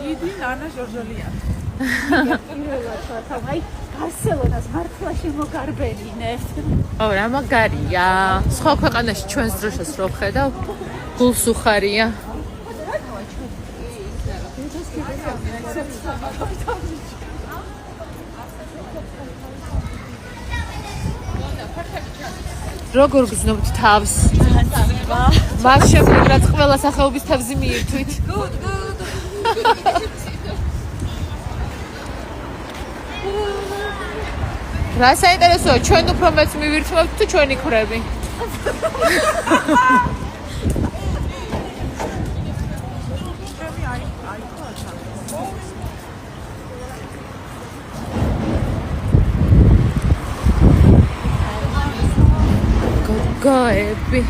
დიდი ნანა ჟორჟოლიანი. აი ბარსელონას მართლა შემოგარბენინებთ. ო, რა მაგარია. სხვა ქვეყანაში ჩვენს დროშას რო ხედავ, გულს უხარია. როგორ გრძნობთ თავს? მას შემდეგ რაც ყველა სახეობის თავზე მიირთვით. რა საინტერესოა, ჩვენ უფრო მეც მივირთმევთ თუ ჩვენი ქრები? გოგოები